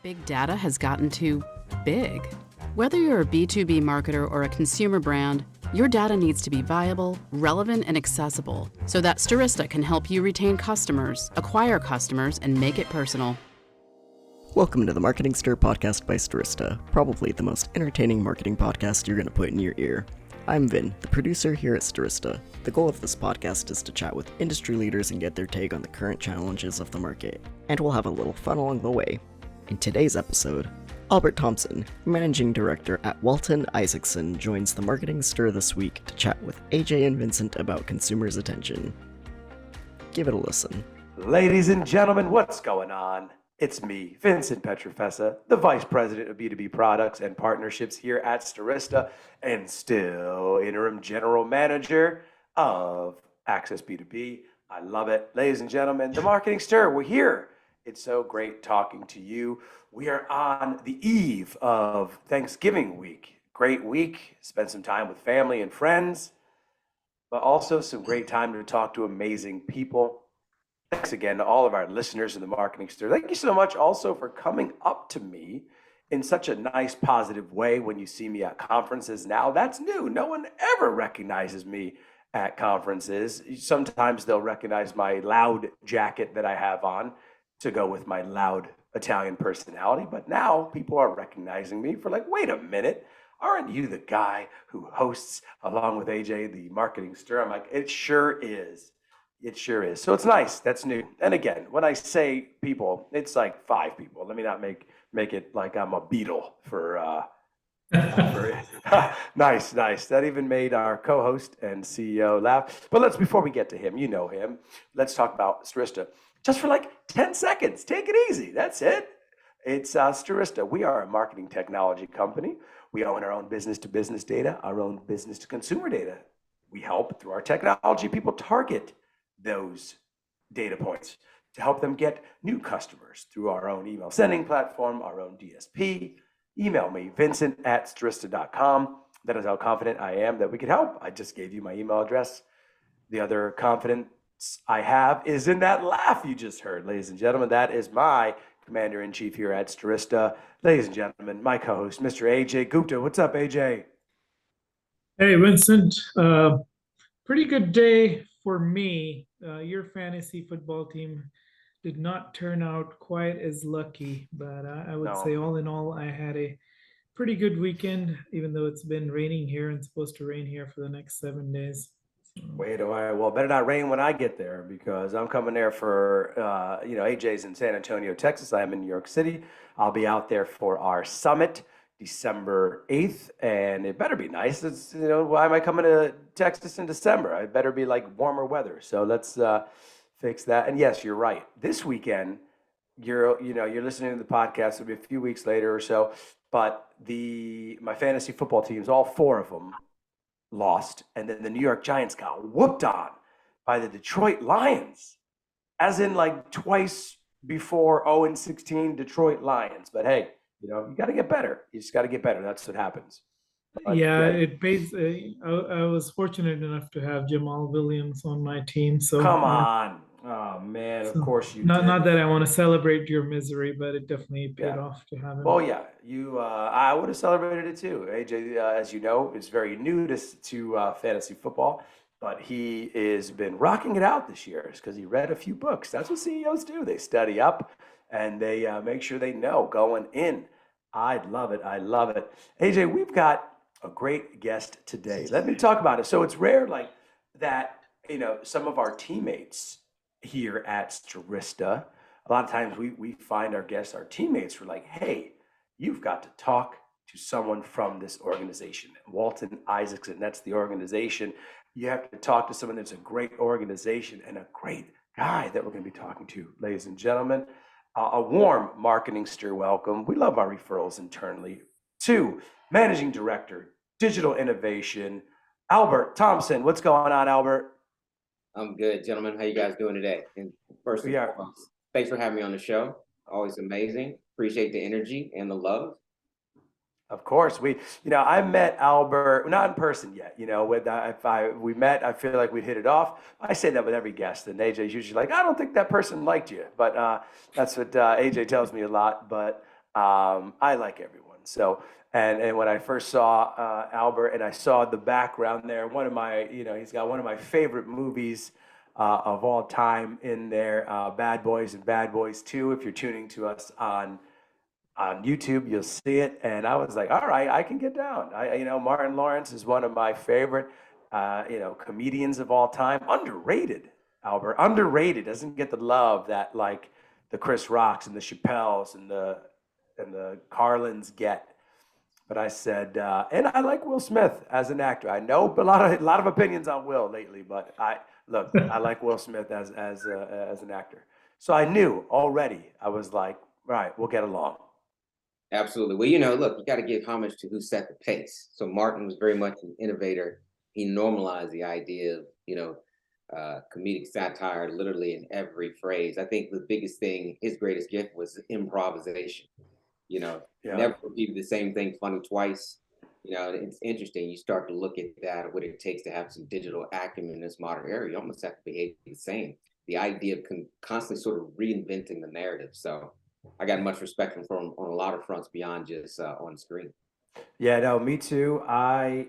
Big data has gotten too big. Whether you're a B2B marketer or a consumer brand, your data needs to be viable, relevant, and accessible so that Stirista can help you retain customers, acquire customers, and make it personal. Welcome to the Marketing Stir podcast by Stirista, probably the most entertaining marketing podcast you're going to put in your ear. I'm Vin, the producer here at Stirista. The goal of this podcast is to chat with industry leaders and get their take on the current challenges of the market, and we'll have a little fun along the way. In today's episode, Albert Thompson, Managing Director at Walton Isaacson, joins the Marketing Stir this week to chat with Ajay and Vincent about consumers' attention. Give it a listen. Ladies and gentlemen, what's going on? It's me, Vincent Petrofessa, the Vice President of B2B Products and Partnerships here at Stirista, and still Interim General Manager of Access B2B. I love it. Ladies and gentlemen, the Marketing Stir, we're here. It's so great talking to you. We are on the eve of Thanksgiving week. Great week. Spend some time with family and friends, but also some great time to talk to amazing people. Thanks again to all of our listeners in the Marketing Stir. Thank you so much also for coming up to me in such a nice, positive way when you see me at conferences now. That's new. No one ever recognizes me at conferences. Sometimes they'll recognize my loud jacket that I have on to go with my loud Italian personality. But now people are recognizing me for like, wait a minute, aren't you the guy who hosts along with Ajay the Marketing Stir? I'm like, it sure is. It sure is. So it's nice. That's new. And again, when I say people, it's like 5 people. Let me not make it like I'm a Beatle for nice. That even made our co-host and CEO laugh. But before we get to him, you know him, let's talk about Stirista. Just for like 10 seconds. Take it easy. That's it. It's Stirista. We are a marketing technology company. We own our own business-to-business data, our own business-to-consumer data. We help, through our technology, people target those data points to help them get new customers through our own email sending platform, our own DSP. Email me, vincent@stirista.com. That is how confident I am that we could help. I just gave you my email address. The other confidence I have is in that laugh you just heard, ladies and gentlemen. That is my Commander-in-Chief here at Stirista. Ladies and gentlemen, my co-host, Mr. Ajay Gupta. What's up, Ajay? Hey, Vincent. Pretty good day for me. Your fantasy football team did not turn out quite as lucky, but I would say all in all, I had a pretty good weekend, even though it's been raining here and supposed to rain here for the next 7 days. Well, better not rain when I get there, because I'm coming there for, AJ's in San Antonio, Texas. I am in New York City. I'll be out there for our summit December 8th, and it better be nice. It's, why am I coming to Texas in December? It better be like warmer weather. So let's fix that. And yes, you're right. This weekend, you're listening to the podcast. It'll be a few weeks later or so, but my fantasy football teams, all 4 of them, lost, and then the New York Giants got whooped on by the Detroit Lions, as in like twice before 0-16 Detroit Lions. But hey, you got to get better. You just got to get better. That's what happens. It pays. I was fortunate enough to have Jamal Williams on my team. So come on. Oh man, of course you did. Not that I want to celebrate your misery, but it definitely paid off to have him. Well, yeah, I would have celebrated it too. AJ, as you know, is very new to fantasy football, but he has been rocking it out this year because he read a few books. That's what CEOs do. They study up and they make sure they know going in. I love it. AJ, we've got a great guest today. Let me talk about it. So it's rare like that, some of our teammates here at Stirista, a lot of times we find our guests, our teammates, were like, hey, you've got to talk to someone from this organization. Walton Isaacson, that's the organization. You have to talk to someone that's a great organization and a great guy that we're going to be talking to, ladies and gentlemen. A warm Marketing Stir welcome. We love our referrals internally. To Managing Director, Digital Innovation, Albert Thompson. What's going on, Albert? I'm good, gentlemen. How you guys doing today? And first and foremost, thanks for having me on the show. Always amazing. Appreciate the energy and the love. Of course, I met Albert, not in person yet. We met, I feel like we'd hit it off. I say that with every guest, and AJ's usually like, I don't think that person liked you, but that's what AJ tells me a lot. But I like everyone. So, and when I first saw Albert and I saw the background there, one of my, he's got one of my favorite movies of all time in there, Bad Boys and Bad Boys 2. If you're tuning to us on YouTube, you'll see it. And I was like, all right, I can get down. Martin Lawrence is one of my favorite, comedians of all time. Underrated, Albert. Underrated. Doesn't get the love that like the Chris Rocks and the Chappelles and the Carlins get. But I said, and I like Will Smith as an actor. I know a lot of opinions on Will lately, but I like Will Smith as an actor. So I knew already. I was like, all right, we'll get along. Absolutely. Well, look, you got to give homage to who set the pace. So Martin was very much an innovator. He normalized the idea of, comedic satire literally in every phrase. I think the biggest thing, his greatest gift was improvisation. Never repeated the same thing funny twice. It's interesting. You start to look at that, what it takes to have some digital acumen in this modern era. You almost have to behave the same. The idea of constantly sort of reinventing the narrative. So I got much respect from him on a lot of fronts beyond just on screen. Yeah, no, me too. I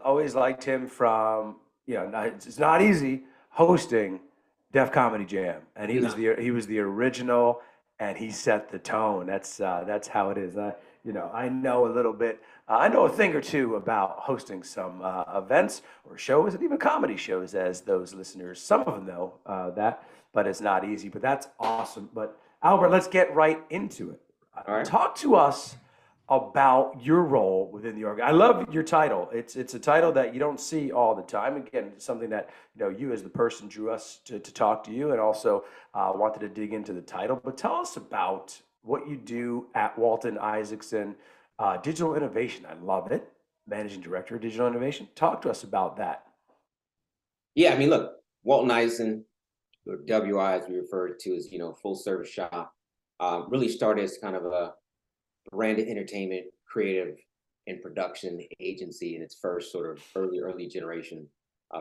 always liked him from, it's not easy hosting Def Comedy Jam, and he was the original, and he set the tone. That's how it is. I know a little bit. I know a thing or two about hosting some events or shows, and even comedy shows, as those listeners, some of them know that, but it's not easy. But that's awesome. But Albert, let's get right into it. All right. Talk to us about your role within the org. I love your title. It's a title that you don't see all the time. Again, it's something that you as the person drew us to talk to you, and also wanted to dig into the title. But tell us about what you do at Walton Isaacson, digital innovation. I love it. Managing Director of Digital Innovation. Talk to us about that. Yeah, look, Walton Isaacson, or WI as we refer to as, full service shop, really started as kind of a branded entertainment, creative, and production agency in its first sort of early generation.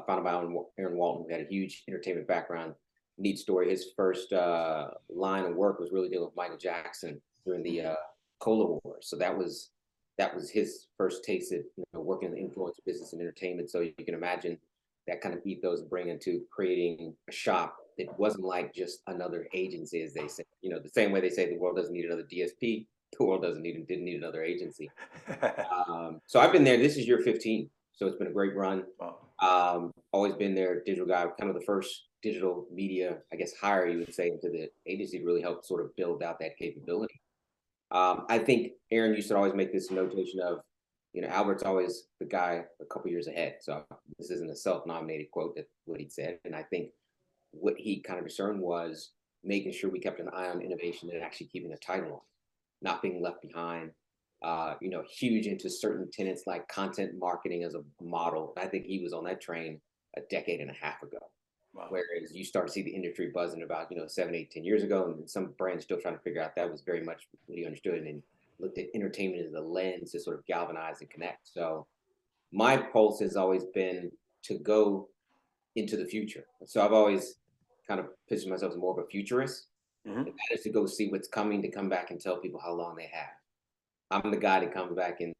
Founded by Aaron Walton, who had a huge entertainment background. Neat story. His first line of work was really dealing with Michael Jackson during the Cola Wars. So that was his first taste at working in the influencer business and entertainment. So you can imagine that kind of ethos bringing to creating a shop that wasn't like just another agency, as they say. The same way they say the world doesn't need another DSP, the world didn't need another agency. So I've been there. This is year 15. So it's been a great run. Always been there, digital guy, kind of the first digital media, I guess, hire, you would say, into the agency to really help sort of build out that capability. I think Aaron used to always make this notation of, Albert's always the guy a couple years ahead. So this isn't a self-nominated quote, that's what he said. And I think what he kind of discerned was making sure we kept an eye on innovation and actually keeping a title on, not being left behind. Huge into certain tenets like content marketing as a model. I think he was on that train a decade and a half ago. Wow. Whereas you start to see the industry buzzing about, 7, 8, 10 years ago, and some brands still trying to figure out that was very much what he understood and looked at entertainment as a lens to sort of galvanize and connect. So my pulse has always been to go into the future. So I've always kind of positioned myself as more of a futurist. Mm-hmm. And that is to go see what's coming, to come back and tell people how long they have. I'm the guy that comes back and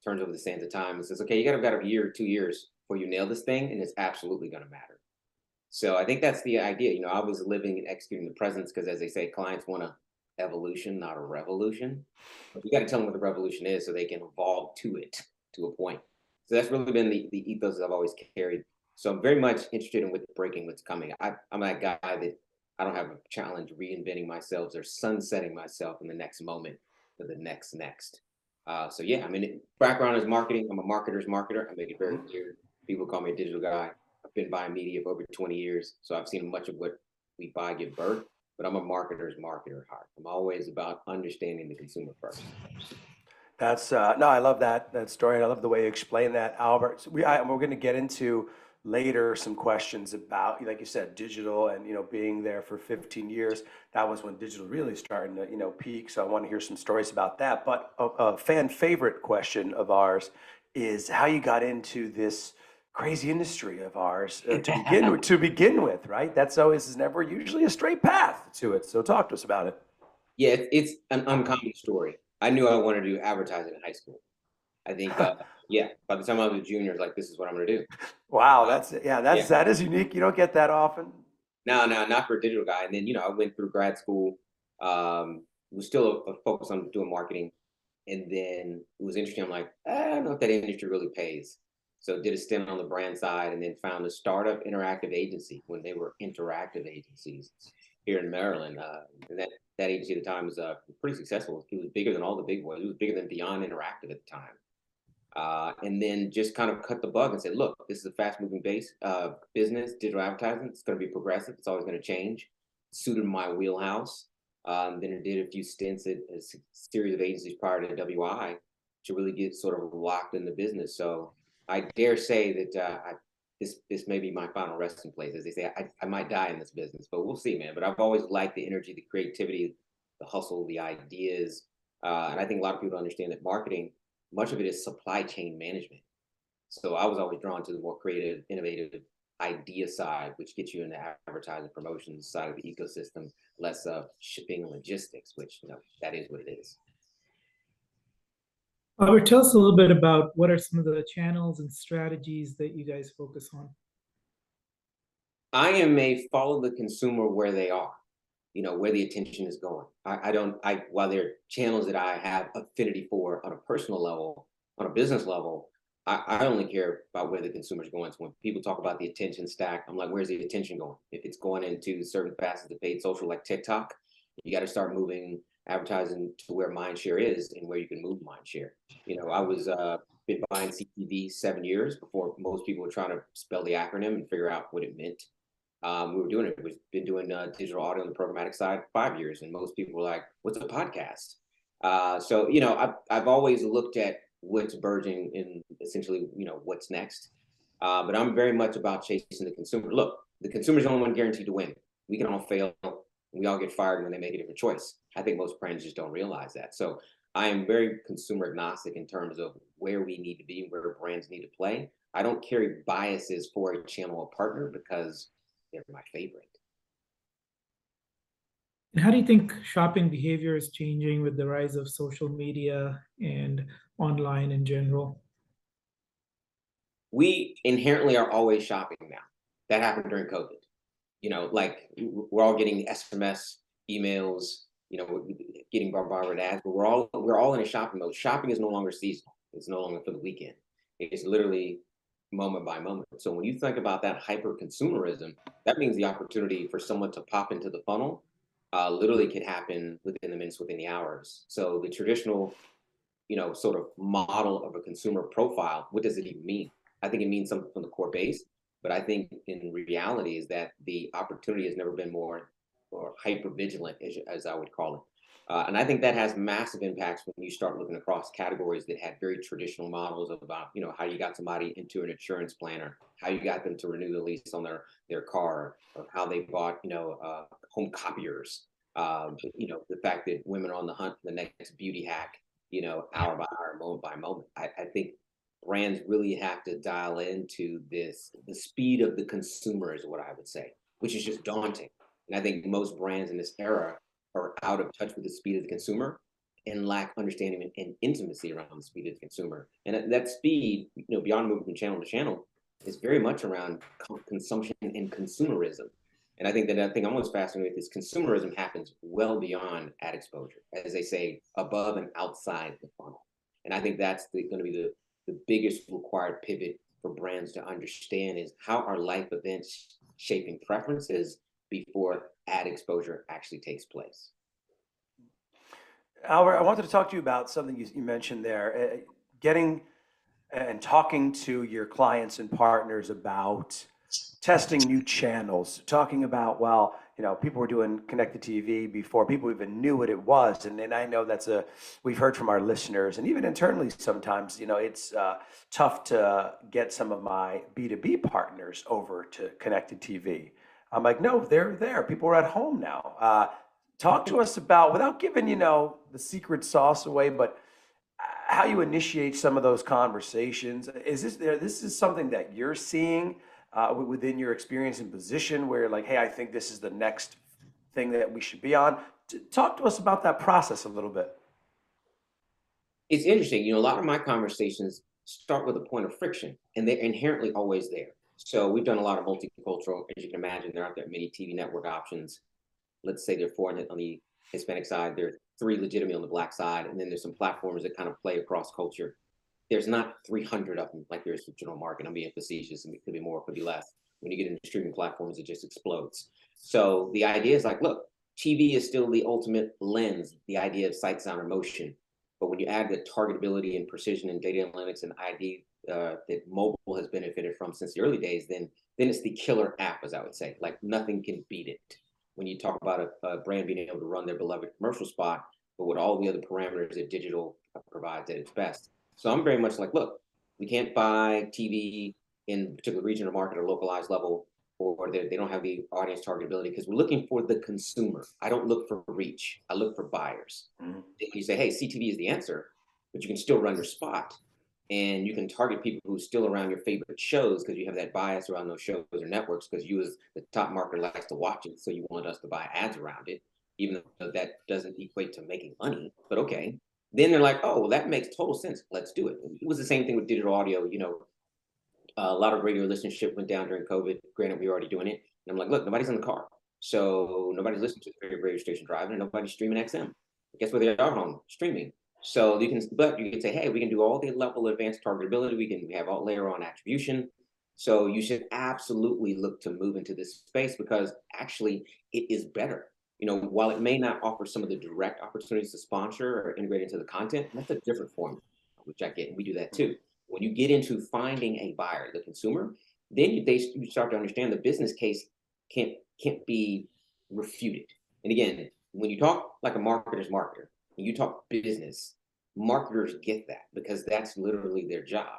turns over the sands of time and says, okay, you got about a year or 2 years before you nail this thing, and it's absolutely going to matter. So I think that's the idea. I was living and executing the presence because, as they say, clients want a evolution, not a revolution. But you got to tell them what the revolution is so they can evolve to it to a point. So that's really been the ethos I've always carried. So I'm very much interested in breaking what's coming. I'm that guy that I don't have a challenge reinventing myself or sunsetting myself in the next moment for the next. So yeah, background is marketing. I'm a marketer's marketer. I make it very clear. People call me a digital guy. I've been buying media for over 20 years. So I've seen much of what we buy give birth, but I'm a marketer's marketer at heart. I'm always about understanding the consumer first. That's no, I love that story. I love the way you explain that, Albert. So we're going to get into later some questions about, like you said, digital and being there for 15 years. That was when digital really started to peak. So I want to hear some stories about that. But a fan favorite question of ours is how you got into this crazy industry of ours to begin with, right? That's always is never usually a straight path to it. So talk to us about it. Yeah, it's an uncommon story. I knew I wanted to do advertising in high school. I think, yeah, by the time I was a junior, I was like, this is what I'm going to do. Wow, Uh, yeah, that is unique. You don't get that often. no, not for a digital guy. And then, I went through grad school, was still a focus on doing marketing. And then it was interesting. I'm like, I don't know if that industry really pays. So did a stint on the brand side and then found a startup interactive agency when they were interactive agencies here in Maryland. And that agency at the time was pretty successful. It was bigger than all the big boys. It was bigger than Beyond Interactive at the time. And then just kind of cut the bug and said, look, this is a fast moving business, digital advertising. It's going to be progressive. It's always going to change. Suited my wheelhouse. Then I did a few stints at a series of agencies prior to WI to really get sort of locked in the business. So I dare say that this may be my final resting place. As they say, I might die in this business, but we'll see, man. But I've always liked the energy, the creativity, the hustle, the ideas. And I think a lot of people understand that marketing, much of it is supply chain management. So I was always drawn to the more creative, innovative idea side, which gets you into advertising promotions side of the ecosystem, less shipping and logistics, which that is what it is. Robert, tell us a little bit about what are some of the channels and strategies that you guys focus on. I am a follow the consumer where they are, where the attention is going. While there are channels that I have affinity for on a personal level, on a business level, I only care about where the consumer's going. So when people talk about the attention stack, I'm like, where's the attention going? If it's going into certain facets of paid social like TikTok, you got to start moving advertising to where mind share is and where you can move mind share. I was been buying CTV 7 years before most people were trying to spell the acronym and figure out what it meant. We were doing it. We've been doing digital audio on the programmatic side 5 years, and most people were like, "What's a podcast?" So I've always looked at what's burgeoning and essentially what's next. But I'm very much about chasing the consumer. Look, the consumer's the only one guaranteed to win. We can all fail. We all get fired when they make a different choice. I think most brands just don't realize that. So I am very consumer agnostic in terms of where we need to be, where brands need to play. I don't carry biases for a channel or partner because they're my favorite. And how do you think shopping behavior is changing with the rise of social media and online in general? We inherently are always shopping now. That happened during COVID. Like we're all getting SMS, emails, getting bombarded with ads, but we're all in a shopping mode. Shopping is no longer seasonal. It's no longer for the weekend. It's literally moment by moment. So when you think about that hyper consumerism, that means the opportunity for someone to pop into the funnel literally could happen within the minutes, within the hours. So the traditional, sort of model of a consumer profile, what does it even mean? I think it means something from the core base, but I think in reality is that the opportunity has never been more or hyper vigilant, as I would call it. And I think that has massive impacts when you start looking across categories that had very traditional models about, how you got somebody into an insurance plan, or how you got them to renew the lease on their car, or how they bought, home copiers. The fact that women are on the hunt for the next beauty hack, hour by hour, moment by moment. I think brands really have to dial into this. The speed of the consumer is what I would say, which is just daunting. And I think most brands in this era are out of touch with the speed of the consumer and lack understanding and intimacy around the speed of the consumer. And that speed, beyond moving from channel to channel, is very much around consumption and consumerism. And I think that thing I'm most fascinated with is consumerism happens well beyond ad exposure, as they say, above and outside the funnel. And I think that's going to be the biggest required pivot for brands to understand is how are life events shaping preferences before ad exposure actually takes place. Albert, I wanted to talk to you about something you mentioned there, getting and talking to your clients and partners about testing new channels, talking about, people were doing connected TV before people even knew what it was. And I know we've heard from our listeners and even internally sometimes, it's tough to get some of my B2B partners over to connected TV. I'm like, no, they're there. People are at home now. Talk to us about, without giving, the secret sauce away, but how you initiate some of those conversations. This is something that you're seeing within your experience and position where you're like, hey, I think this is the next thing that we should be on. Talk to us about that process a little bit. It's interesting. A lot of my conversations start with a point of friction, and they're inherently always there. So we've done a lot of multicultural, as you can imagine. There aren't that many TV network options. Let's say there are 4 on the Hispanic side, there are 3 legitimate on the Black side, and then there's some platforms that kind of play across culture. There's not 300 of them like there is for general market. I'm being facetious, and it could be more, it could be less. When you get into streaming platforms, it just explodes. So the idea is like, look, TV is still the ultimate lens, the idea of sight, sound, and motion. But when you add the targetability and precision and data analytics and ID that mobile has benefited from since the early days, then it's the killer app, as I would say. Like nothing can beat it. When you talk about a brand being able to run their beloved commercial spot, but with all the other parameters that digital provides at its best. So I'm very much like, look, we can't buy TV in a particular region or market or localized level, or they don't have the audience targetability, because we're looking for the consumer. I don't look for reach. I look for buyers. Mm-hmm. You say, hey, CTV is the answer, but you can still run your spot. And you can target people who are still around your favorite shows because you have that bias around those shows or networks because you as the top marketer likes to watch it. So you want us to buy ads around it, even though that doesn't equate to making money. But okay. Then they're like, oh, well, that makes total sense. Let's do it. It was the same thing with digital audio. A lot of radio listenership went down during COVID. Granted, we were already doing it. And I'm like, look, nobody's in the car. So nobody's listening to the radio station driving, and nobody's streaming XM. Guess where they are home? Streaming. So you can say, hey, we can do all the level of advanced targetability. We have all layer on attribution. So you should absolutely look to move into this space because actually it is better. While it may not offer some of the direct opportunities to sponsor or integrate into the content, that's a different form, which I get, and we do that too. When you get into finding a buyer, the consumer, then you start to understand the business case can't be refuted. And again, when you talk like a marketer's marketer, and you talk business, marketers get that because that's literally their job.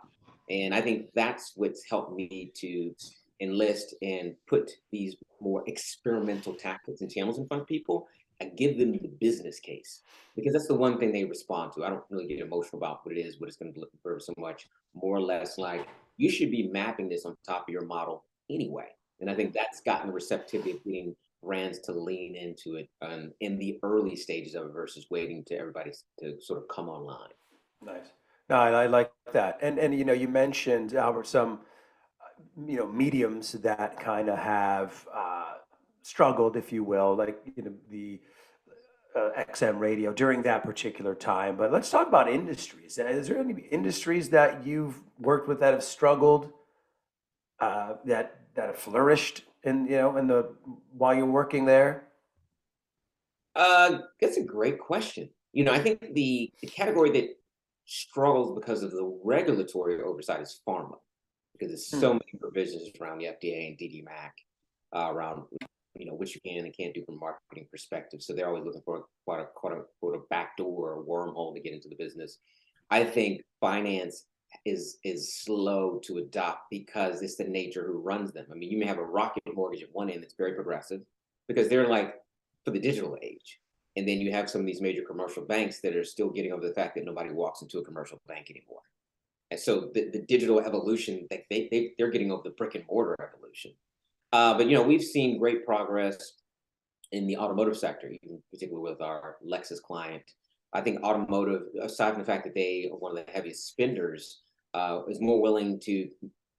And I think that's what's helped me to enlist and put these more experimental tactics and channels in front of people and give them the business case, because that's the one thing they respond to. I don't really get emotional about what it is, what it's going to deliver so much, more or less like you should be mapping this on top of your model anyway. And I think that's gotten the receptivity of getting brands to lean into it in the early stages of it versus waiting to everybody to sort of come online. Nice. No, I like that. And you mentioned, Albert, some mediums that kind of have struggled, if you will, like the XM radio during that particular time. But let's talk about industries. Is there any industries that you've worked with that have struggled, that have flourished while you're working there? That's a great question. I think the category that struggles because of the regulatory oversight is pharma, because there's so many provisions around the FDA and DDMAC around what you can and can't do from a marketing perspective. So they're always looking for quite a quote unquote a backdoor or a wormhole to get into the business. I think finance is slow to adopt because it's the nature who runs them. I mean, you may have a Rocket Mortgage at one end that's very progressive because they're like for the digital age. And then you have some of these major commercial banks that are still getting over the fact that nobody walks into a commercial bank anymore. And so the digital evolution, they're getting over the brick and mortar evolution. But we've seen great progress in the automotive sector, even particularly with our Lexus client. I think automotive, aside from the fact that they are one of the heaviest spenders, is more willing to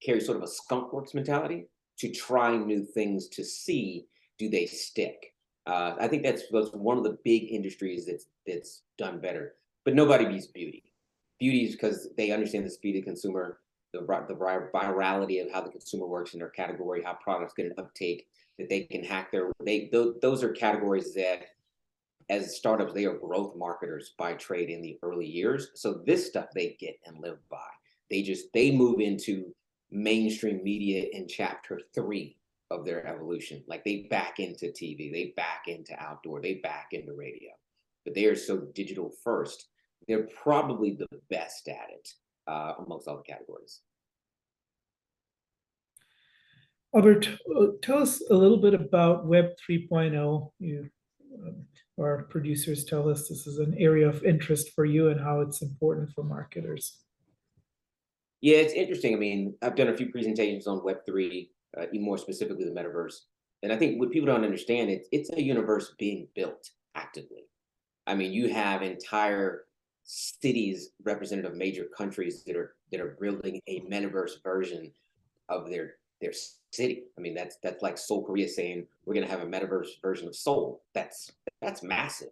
carry sort of a skunk works mentality to try new things to see, do they stick? I think that's one of the big industries that's done better. But nobody beats beauty. Beauty is because they understand the speed of consumer, the virality of how the consumer works in their category, how products get an uptake, that they can hack those are categories that, as startups, they are growth marketers by trade in the early years. So this stuff they get and live by. They move into mainstream media in chapter 3 of their evolution. Like they back into TV, they back into outdoor, they back into radio. But they are so digital first. They're probably the best at it amongst all the categories. Albert, tell us a little bit about Web 3.0. Our producers tell us this is an area of interest for you and how it's important for marketers. Yeah, it's interesting. I mean, I've done a few presentations on Web3, even more specifically the metaverse. And I think what people don't understand, it's a universe being built actively. I mean, you have entire cities representative of major countries that are building a metaverse version of their city. I mean, that's like Seoul, Korea saying we're going to have a metaverse version of Seoul. That's massive.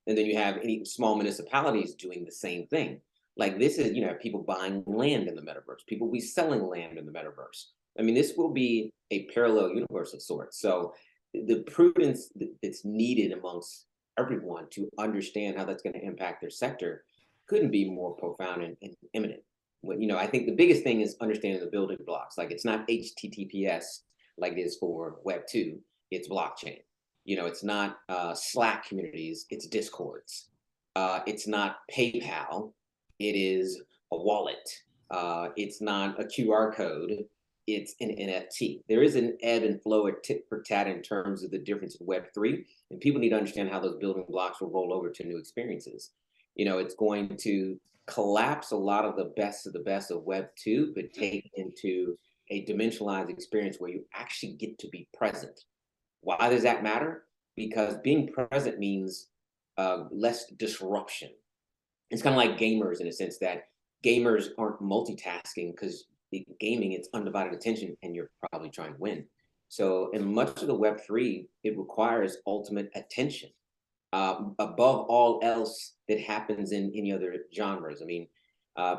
And then you have any small municipalities doing the same thing. Like this is, people buying land in the metaverse, people will be selling land in the metaverse. I mean, this will be a parallel universe of sorts. So the prudence that's needed amongst everyone to understand how that's going to impact their sector couldn't be more profound and imminent. I think the biggest thing is understanding the building blocks. Like it's not HTTPS like it is for Web 2, it's blockchain. It's not Slack communities, it's Discords. It's not PayPal, it is a wallet. It's not a QR code, it's an NFT. There is an ebb and flow at tit for tat in terms of the difference in Web3, and people need to understand how those building blocks will roll over to new experiences. It's going to collapse a lot of the best of Web 2, but take into a dimensionalized experience where you actually get to be present. Why does that matter? Because being present means less disruption. It's kind of like gamers in a sense that gamers aren't multitasking because gaming, it's undivided attention and you're probably trying to win. So in much of the Web3, it requires ultimate attention above all else that happens in any other genres. I mean,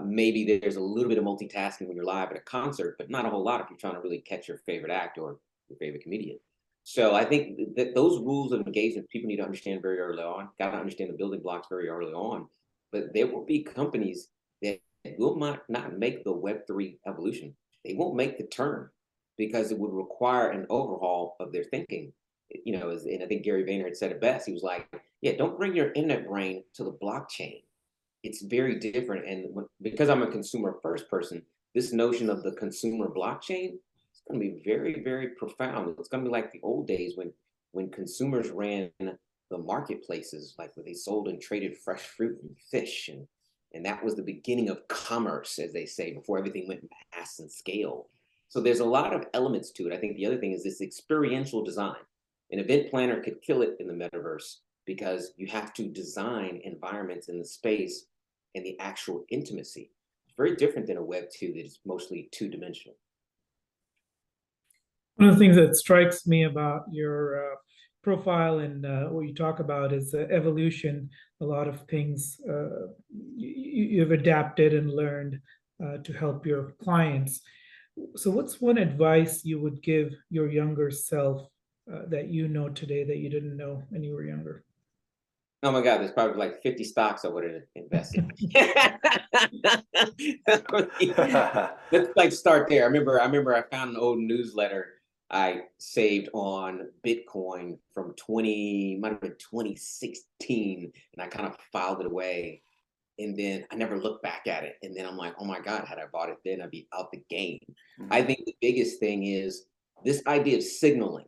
maybe there's a little bit of multitasking when you're live at a concert, but not a whole lot if you're trying to really catch your favorite act or your favorite comedian. So I think that those rules of engagement, people need to understand very early on, got to understand the building blocks very early on. But there will be companies that will not make the Web3 evolution. They won't make the turn because it would require an overhaul of their thinking. And I think Gary Vaynerchuk said it best. He was like, yeah, don't bring your internet brain to the blockchain. It's very different. And because I'm a consumer first person, this notion of the consumer blockchain is going to be very, very profound. It's going to be like the old days when consumers ran the marketplaces, like where they sold and traded fresh fruit and fish. And that was the beginning of commerce, as they say, before everything went mass and scale. So there's a lot of elements to it. I think the other thing is this experiential design. An event planner could kill it in the metaverse because you have to design environments in the space and the actual intimacy. It's very different than a Web 2 that is mostly two-dimensional. One of the things that strikes me about your profile and what you talk about is evolution. A lot of things you've adapted and learned to help your clients. So what's one advice you would give your younger self that you know today that you didn't know when you were younger? Oh my God, there's probably like 50 stocks I would have invested. Let's like start there. I remember I found an old newsletter I saved on Bitcoin from might have been 2016, and I kind of filed it away. And then I never looked back at it. And then I'm like, oh my God, had I bought it then, I'd be out the game. Mm-hmm. I think the biggest thing is this idea of signaling.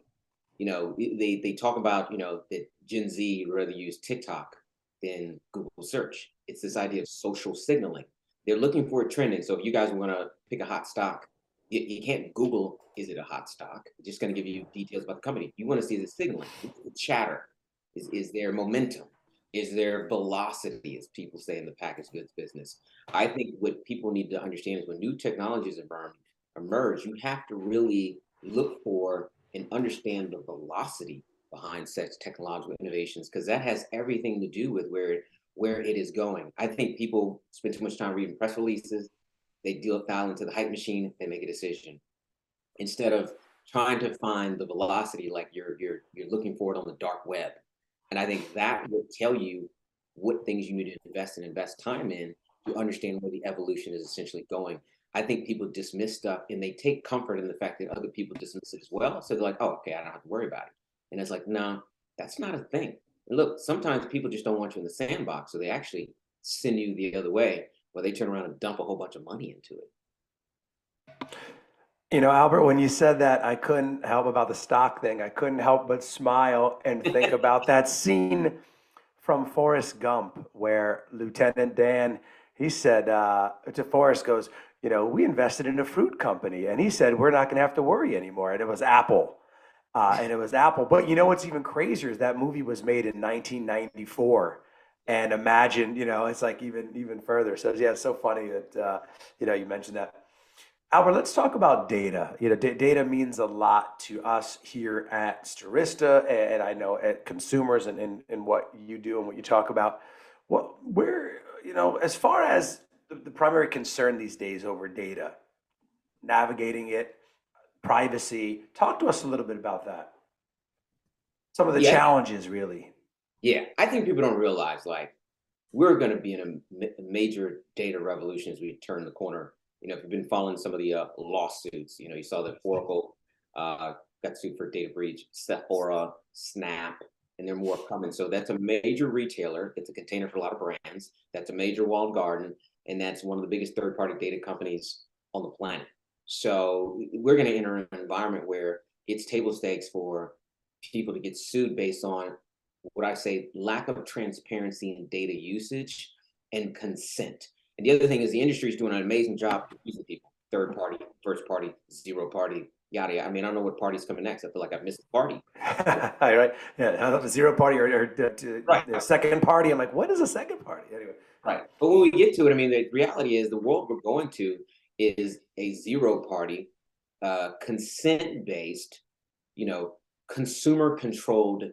They talk about, that Gen Z would rather use TikTok than Google search. It's this idea of social signaling. They're looking for it trending. So if you guys want to pick a hot stock, you can't Google, is it a hot stock? It's just going to give you details about the company. You want to see the signaling, the chatter. Is there momentum? Is there velocity, as people say in the packaged goods business? I think what people need to understand is when new technologies emerge, you have to really look for and understand the velocity behind such technological innovations, because that has everything to do with where it is going. I think people spend too much time reading press releases. They dial into the hype machine and make a decision instead of trying to find the velocity like you're looking for it on the dark web. And I think that would tell you what things you need to invest time in to understand where the evolution is essentially going. I think people dismiss stuff and they take comfort in the fact that other people dismiss it as well. So they're like, oh, okay, I don't have to worry about it. And it's like, no, that's not a thing. And look, sometimes people just don't want you in the sandbox. So they actually send you the other way, where they turn around and dump a whole bunch of money into it. Albert, when you said that, I couldn't help about the stock thing. I couldn't help but smile and think about that scene from Forrest Gump where Lieutenant Dan, he said to Forrest goes, we invested in a fruit company. And he said, we're not going to have to worry anymore. And it was Apple. and it was Apple. But you know what's even crazier is that movie was made in 1994. And imagine, it's like even further. So yeah, it's so funny that you mentioned that. Albert, let's talk about data. Data means a lot to us here at Stirista, and I know at consumers and in what you do and what you talk about. As far as the primary concern these days over data, navigating it, privacy, talk to us a little bit about that. Some of the Yeah, challenges, really. yeah. I think people don't realize like we're going to be in a major data revolution as we turn the corner. If you've been following some of the lawsuits, you saw that Oracle got sued for data breach, Sephora, Snap, and there are more coming. So that's a major retailer. It's a container for a lot of brands. That's a major walled garden, and that's one of the biggest third-party data companies on the planet. So we're going to enter an environment where it's table stakes for people to get sued based on what I say lack of transparency in data usage and consent. And the other thing is the industry is doing an amazing job confusing people. Third party, first party, zero party, yada yada. I mean, I don't know what party's coming next. I feel like I've missed the party. Right. Yeah. The zero party or Right. the second party. I'm like, what is a second party? Anyway. Right. But when we get to it, I mean, the reality is the world we're going to is a zero party, consent based, consumer controlled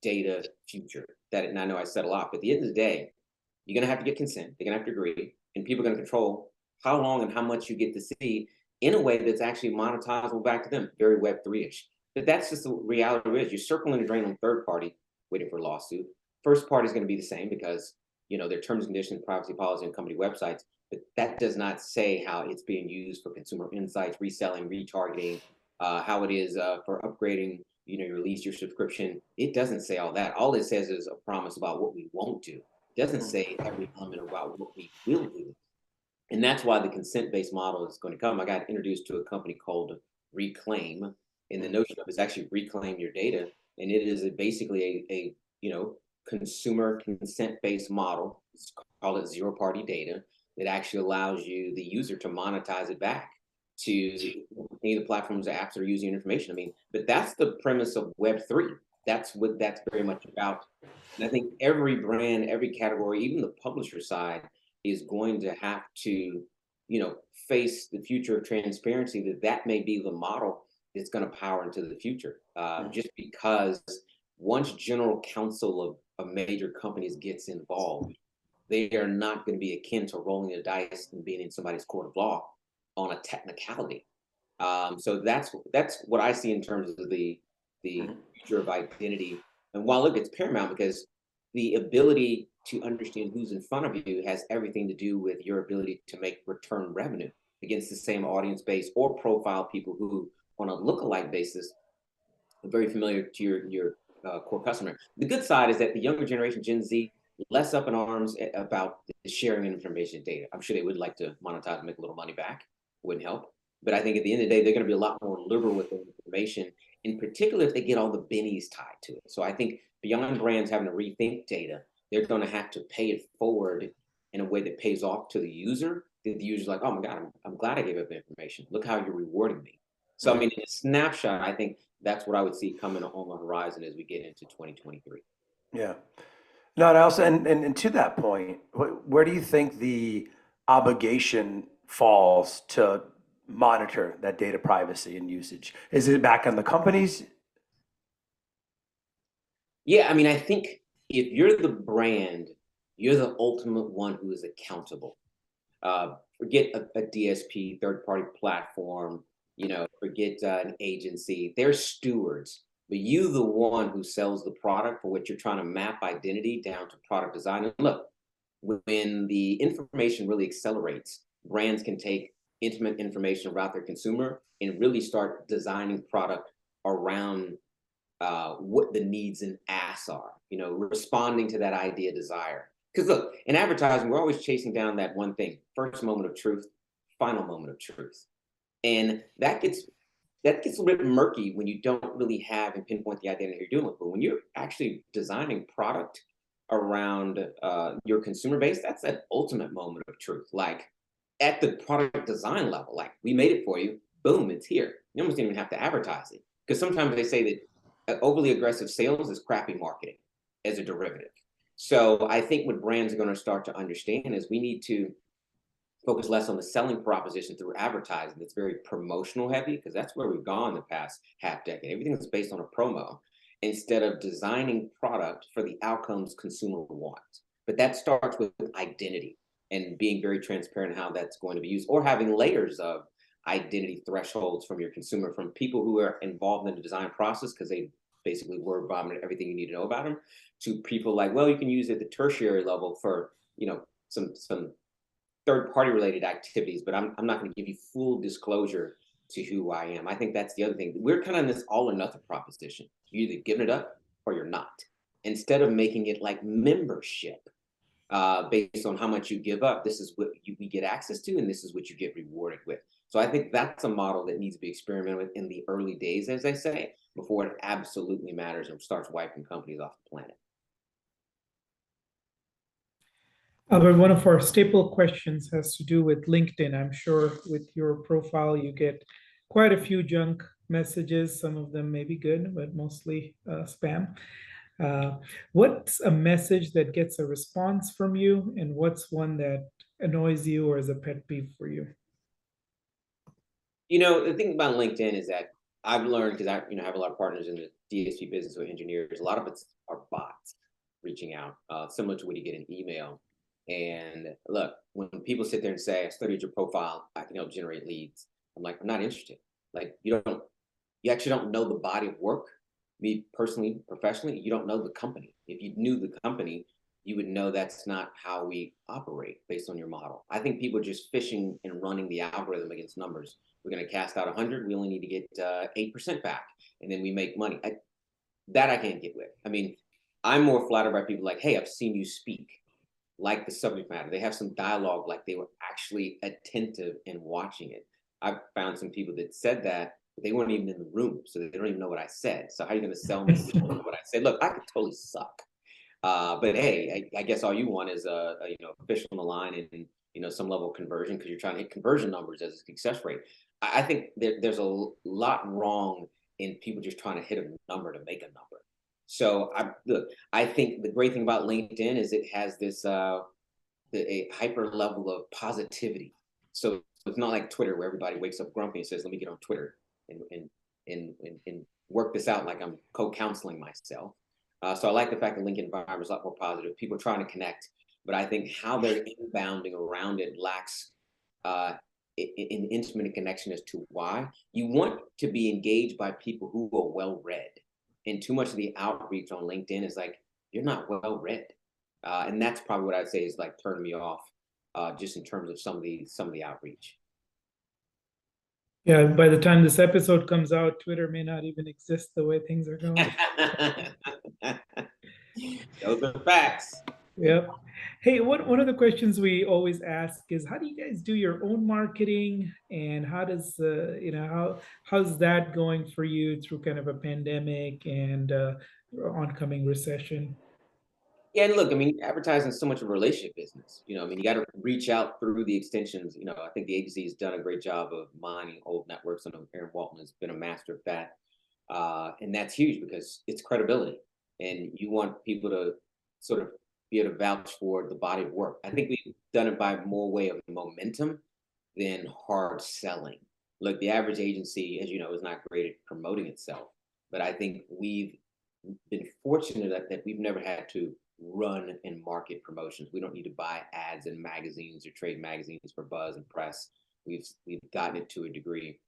data future. And I know I said a lot, but at the end of the day, you're going to have to get consent. They're going to have to agree, and people are going to control how long and how much you get to see in a way that's actually monetizable back to them, very Web3-ish. But that's just the reality is. You're circling the drain on third party, waiting for a lawsuit. First party is going to be the same because their terms and conditions, privacy policy, and company websites. But that does not say how it's being used for consumer insights, reselling, retargeting, how it is for upgrading. You release your subscription. It doesn't say all that. All it says is a promise about what we won't do. It doesn't say every element about what we will do. And that's why the consent-based model is going to come. I got introduced to a company called Reclaim, and the notion of it is actually reclaim your data, and it is basically a consumer consent-based model. It's called it zero-party data that actually allows the user to monetize it back to any of the platforms or apps that are using your information. I mean, but that's the premise of Web3. That's what that's very much about. And I think every brand, every category, even the publisher side, is going to have to, face the future of transparency, that may be the model that's going to power into the future. Just because once general counsel of major companies gets involved, they are not going to be akin to rolling the dice and being in somebody's court of law on a technicality. So that's what I see in terms of the future of identity. And while it's paramount because the ability to understand who's in front of you has everything to do with your ability to make return revenue against the same audience base or profile people who, on a lookalike basis, are very familiar to your core customer. The good side is that the younger generation, Gen Z, less up in arms about the sharing information data. I'm sure they would like to monetize and make a little money back. Wouldn't help. But I think at the end of the day, they're going to be a lot more liberal with their information, in particular if they get all the bennies tied to it. So I think beyond brands having to rethink data, they're going to have to pay it forward in a way that pays off to the user. The user's like, oh my God, I'm glad I gave up the information. Look how you're rewarding me. So, I mean, in a snapshot, I think that's what I would see coming on the horizon as we get into 2023. Yeah. No, and also, and to that point, where do you think the obligation falls to monitor that data privacy and usage? Is it back on the companies? Yeah, I mean, I think if you're the brand, you're the ultimate one who is accountable. Forget a DSP, third-party platform, forget an agency. They're stewards, but you the one who sells the product for what you're trying to map identity down to product design. And look, when the information really accelerates, brands can take intimate information about their consumer and really start designing product around what the needs and asks are, responding to that idea desire. Because look, in advertising, we're always chasing down that one thing: first moment of truth, final moment of truth. And that gets a little bit murky when you don't really have and pinpoint the identity you're doing. But when you're actually designing product around your consumer base, that's that ultimate moment of truth. Like at the product design level, like we made it for you, boom, it's here. You almost didn't even have to advertise it Because sometimes they say that overly aggressive sales is crappy marketing as a derivative. So I think what brands are going to start to understand is we need to focus less on the selling proposition through advertising that's very promotional heavy, because that's where we've gone the past half decade. Everything is based on a promo instead of designing product for the outcomes consumer wants. But that starts with identity and being very transparent how that's going to be used, or having layers of identity thresholds from your consumer, from people who are involved in the design process because they basically word vomit everything you need to know about them, to people like, well, you can use it at the tertiary level for, some third party related activities, but I'm not going to give you full disclosure to who I am. I think that's the other thing. We're kind of in this all or nothing proposition. You're either giving it up or you're not, instead of making it like membership. Based on how much you give up, this is what we get access to, and this is what you get rewarded with. So I think that's a model that needs to be experimented with in the early days, as I say, before it absolutely matters and starts wiping companies off the planet. Albert, one of our staple questions has to do with LinkedIn. I'm sure with your profile, you get quite a few junk messages. Some of them may be good, but mostly spam. What's a message that gets a response from you, and what's one that annoys you or is a pet peeve for you? The thing about LinkedIn is that I've learned, because I have a lot of partners in the DSP business with engineers. A lot of it's are bots reaching out, similar to what you get in email. And look, when people sit there and say, I studied your profile, I can help generate leads, I'm like, I'm not interested. Like, you actually don't know the body of work. Me personally, professionally, you don't know the company. If you knew the company, you would know that's not how we operate based on your model. I think people are just fishing and running the algorithm against numbers. We're going to cast out 100. We only need to get 8% back, and then we make money. That I can't get with. I mean, I'm more flattered by people like, hey, I've seen you speak, like the subject matter. They have some dialogue, like they were actually attentive and watching it. I've found some people that said that, but they weren't even in the room, so they don't even know what I said. So how are you going to sell me what I said? Look, I could totally suck. But hey, I guess all you want is a fish on the line and some level of conversion, because you're trying to hit conversion numbers as a success rate. I think there's a lot wrong in people just trying to hit a number to make a number. So I think the great thing about LinkedIn is it has this a hyper level of positivity. So it's not like Twitter, where everybody wakes up grumpy and says, "Let me get on Twitter and work this out like I'm co-counseling myself." So I like the fact that LinkedIn environment is a lot more positive. People are trying to connect, but I think how they're inbounding around it lacks an intimate connection as to why. You want to be engaged by people who are well-read, and too much of the outreach on LinkedIn is like, you're not well-read, and that's probably what I'd say is like turning me off, just in terms of some of the outreach. Yeah, by the time this episode comes out, Twitter may not even exist the way things are going. Those are facts. Yep. Hey, one of the questions we always ask is, how do you guys do your own marketing, and how does how's that going for you through kind of a pandemic and oncoming recession? Yeah, and look, I mean, advertising is so much of a relationship business. I mean, you got to reach out through the extensions. I think the agency has done a great job of mining old networks. I know Aaron Walton has been a master of that. And that's huge because it's credibility. And you want people to sort of be able to vouch for the body of work. I think we've done it by more way of momentum than hard selling. Look, the average agency, as you know, is not great at promoting itself. But I think we've been fortunate that we've never had to run and market promotions. We don't need to buy ads in magazines or trade magazines for buzz and press. We've gotten it to a degree.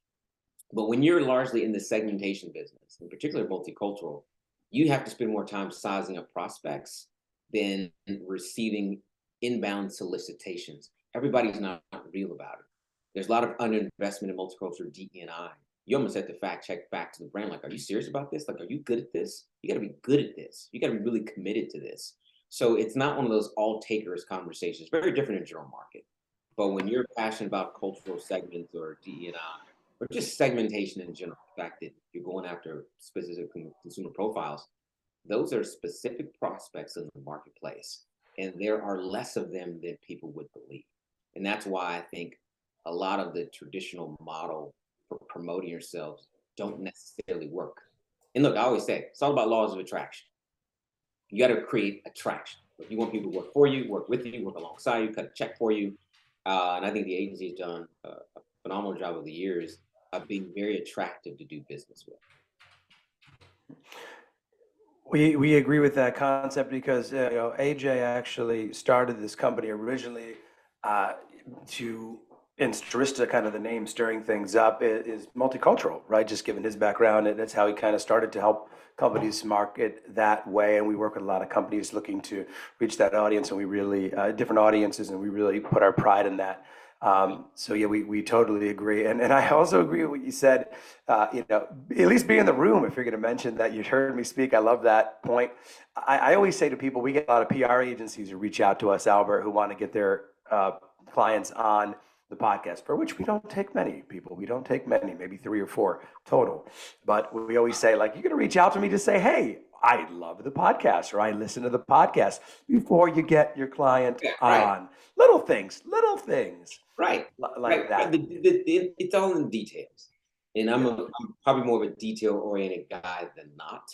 But when you're largely in the segmentation business, in particular multicultural, you have to spend more time sizing up prospects than receiving inbound solicitations. Everybody's not real about it. There's a lot of underinvestment in multicultural DE&I. You almost have to fact check back to the brand. Like, are you serious about this? Like, are you good at this? You got to be good at this. You got to be really committed to this. So it's not one of those all takers conversations. Very different in general market. But when you're passionate about cultural segments or DE&I, or just segmentation in general, the fact that you're going after specific consumer profiles, those are specific prospects in the marketplace. And there are less of them than people would believe. And that's why I think a lot of the traditional model for promoting yourselves don't necessarily work. And look, I always say it's all about laws of attraction. You got to create attraction. If you want people to work for you, work with you, work alongside you, cut a check for you. And I think the agency has done a phenomenal job over the years of being very attractive to do business with. We agree with that concept because AJ actually started this company originally to, in Stirista, kind of the name stirring things up is multicultural, right? Just given his background, and that's how he kind of started to help companies market that way. And we work with a lot of companies looking to reach that audience, and we really different audiences, and we really put our pride in that. So yeah, we totally agree. And I also agree with what you said, at least be in the room if you're going to mention that you heard me speak. I love that point. I always say to people, we get a lot of PR agencies who reach out to us, Albert, who want to get their clients on the podcast, for which we don't take many people. We don't take many, maybe 3 or 4 total. But we always say, like, you're going to reach out to me to say, hey, I love the podcast, or I listen to the podcast before you get your client on. Little things. Right. Like that. It's all in details. And I'm probably more of a detail-oriented guy than not.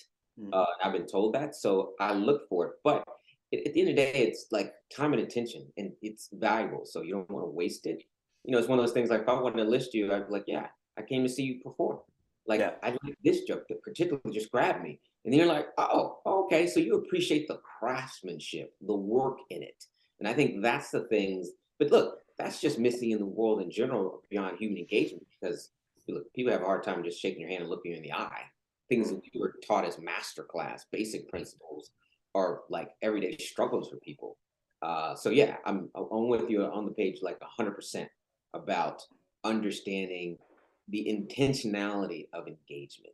I've been told that, so I look for it. But at the end of the day, it's like time and attention, and it's valuable, so you don't want to waste it. It's one of those things, like, if I wanted to list you, I'd be like, yeah, I came to see you perform. Like, I like this joke that particularly just grabbed me. And then you're like, oh, okay, so you appreciate the craftsmanship, the work in it. And I think that's the things. But look, that's just missing in the world in general beyond human engagement, because look, people have a hard time just shaking your hand and looking you in the eye. Things that we were taught as masterclass, basic principles, are like everyday struggles for people. So yeah, I'm with you on the page, like 100% about understanding the intentionality of engagement.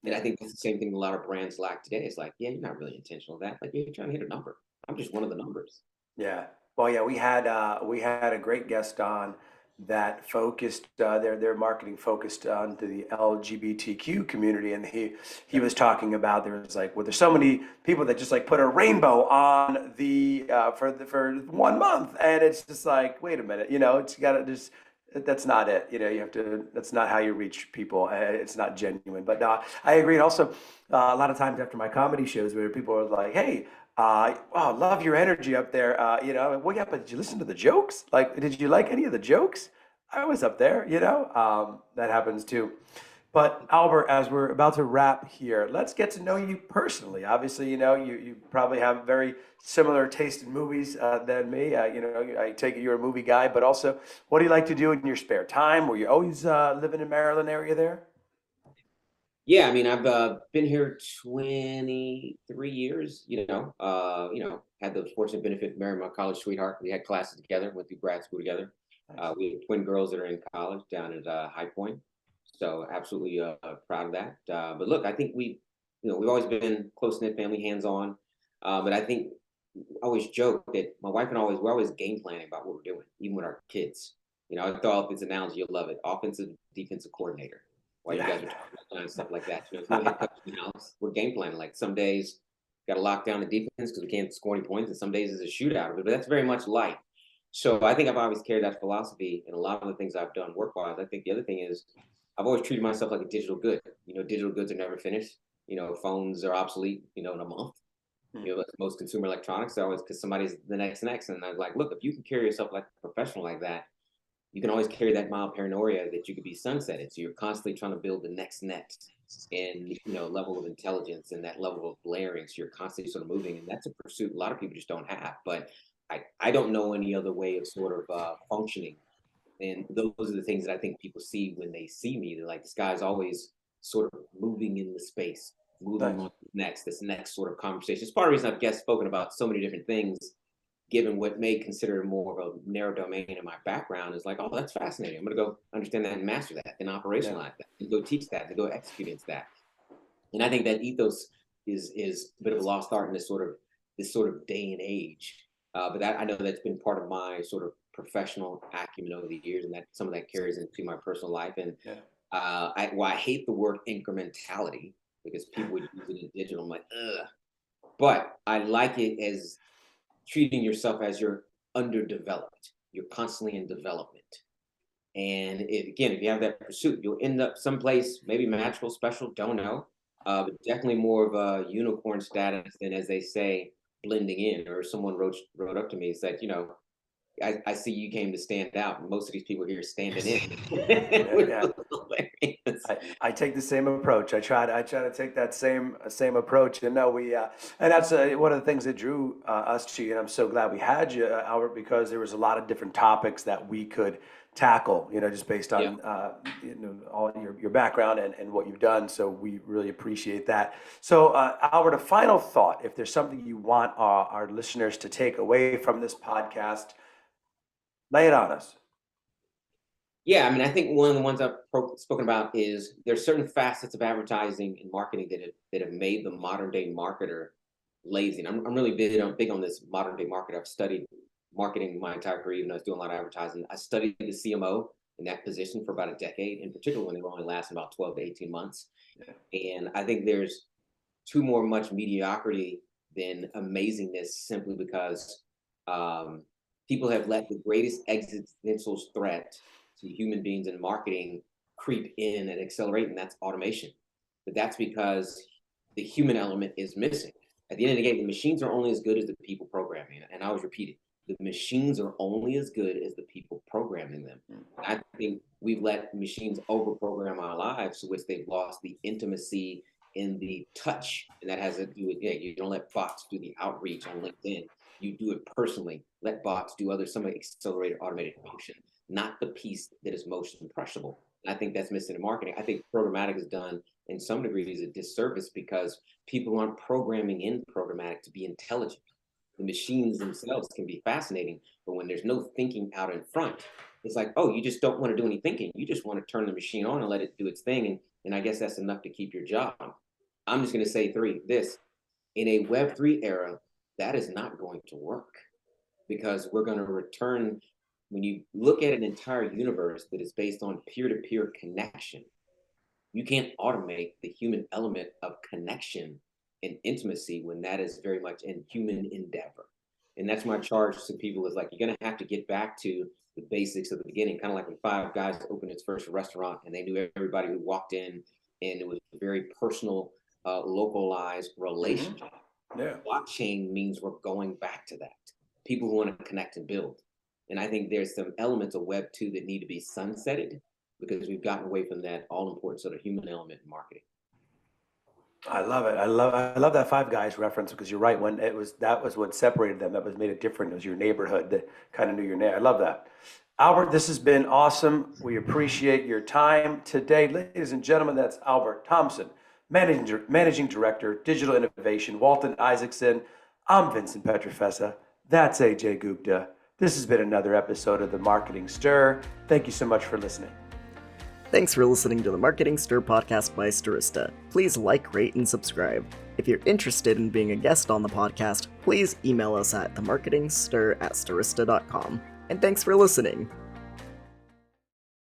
And I think that's the same thing a lot of brands lack today. It's like, yeah, you're not really intentional with that. Like, you're trying to hit a number. I'm just one of the numbers. Yeah. Well, yeah, we had a great guest on that focused their marketing focused on the LGBTQ community, and he was talking about there's so many people that just like put a rainbow on the for 1 month, and it's just like, wait a minute, it's gotta just. That's not it. You have to, that's not how you reach people. It's not genuine. But I agree. And also, a lot of times after my comedy shows where people are like, hey, wow, love your energy up there. Well, yeah, but did you listen to the jokes? Like, did you like any of the jokes? I was up there, that happens too. But Albert, as we're about to wrap here, let's get to know you personally. Obviously, you probably have very similar taste in movies than me. I take it you're a movie guy, but also, what do you like to do in your spare time? Were you always living in Maryland area there? Yeah, I mean, I've been here 23 years. Had the fortunate benefit of marrying my college sweetheart. We had classes together, went through grad school together. We have twin girls that are in college down at High Point. So absolutely proud of that. But look, I think we've always been close-knit family, hands-on. But I think I always joke that my wife and we're always game planning about what we're doing, even with our kids. I thought this analogy, you'll love it. Offensive, defensive coordinator. While you guys are talking about stuff like that. We're game planning. Like, some days got to lock down the defense because we can't score any points, and some days it's a shootout. But that's very much life. So I think I've always carried that philosophy in a lot of the things I've done work-wise. I think the other thing is, I've always treated myself like a digital good. Digital goods are never finished. Phones are obsolete, in a month. Like most consumer electronics are always, because somebody's the next. And I was like, look, if you can carry yourself like a professional like that, you can always carry that mild paranoia that you could be sunsetted. So you're constantly trying to build the next net and, level of intelligence and that level of blaring. So you're constantly sort of moving. And that's a pursuit a lot of people just don't have. But I don't know any other way of sort of functioning. And those are the things that I think people see when they see me. They're like, this guy's always sort of moving in the space, moving on to this next sort of conversation. It's part of the reason I've spoken about so many different things, given what may consider more of a narrow domain in my background. Is like, oh, that's fascinating. I'm going to go understand that and master that and operationalize that and go teach that and go execute against that. And I think that ethos is a bit of a lost art in this sort of day and age. But I know that's been part of my sort of professional acumen over the years, and that some of that carries into my personal life. And I hate the word incrementality, because people would use it in digital. I'm like, ugh. But I like it as treating yourself as you're underdeveloped. You're constantly in development. And if you have that pursuit, you'll end up someplace, maybe magical, special, don't know. But definitely more of a unicorn status than, as they say, blending in. Or someone wrote up to me and said, I see you came to stand out. Most of these people here are standing in. Yeah. I take the same approach. I try to take that same approach. And no, and that's one of the things that drew us to you. And I'm so glad we had you, Albert, because there was a lot of different topics that we could tackle. Just based on all your background and what you've done. So we really appreciate that. So Albert, a final thought. If there's something you want our listeners to take away from this podcast, lay it on us. Yeah, I think one of the ones I've spoken about is there's certain facets of advertising and marketing that have made the modern day marketer lazy. And I'm really big on this modern day marketer. I've studied marketing my entire career, even though I was doing a lot of advertising. I studied the CMO in that position for about a decade, in particular when they were only lasting about 12 to 18 months. Yeah. And I think there's too much mediocrity than amazingness, simply because people have let the greatest existential threat to human beings in marketing creep in and accelerate, and that's automation. But that's because the human element is missing. At the end of the day, the machines are only as good as the people programming it. And I always repeat it, the machines are only as good as the people programming them. I think we've let machines over-program our lives, to which they've lost the intimacy in the touch. And that has to do with, you don't let bots do the outreach on LinkedIn. You do it personally. Let bots do some accelerated automated function, not the piece that is most impressionable. And I think that's missing in marketing. I think programmatic is done in some degrees a disservice because people aren't programming in programmatic to be intelligent. The machines themselves can be fascinating, but when there's no thinking out in front, it's like, oh, you just don't want to do any thinking. You just want to turn the machine on and let it do its thing. And I guess that's enough to keep your job. I'm just going to say this, in a Web3 era, that is not going to work, because we're going to return. When you look at an entire universe that is based on peer-to-peer connection, you can't automate the human element of connection and intimacy when that is very much in human endeavor. And that's my charge to people, is like, you're going to have to get back to the basics of the beginning, kind of like when Five Guys opened its first restaurant and they knew everybody who walked in, and it was a very personal, localized relationship. Yeah. Blockchain means we're going back to that. People who want to connect and build. And I think there's some elements of Web 2 that need to be sunsetted, because we've gotten away from that all-important sort of human element in marketing. I love it. I love that Five Guys reference, because you're right. That was what separated them. That was made it different. It was your neighborhood that kind of knew your name. I love that. Albert, this has been awesome. We appreciate your time today. Ladies and gentlemen, that's Albert Thompson, Managing Director, Digital Innovation, Walton Isaacson. I'm Vincent Petrofessa. That's Ajay Gupta. This has been another episode of The Marketing Stir. Thank you so much for listening. Thanks for listening to the Marketing Stir podcast by Stirista. Please like, rate, and subscribe. If you're interested in being a guest on the podcast, please email us at themarketingstir@stirista.com. And thanks for listening.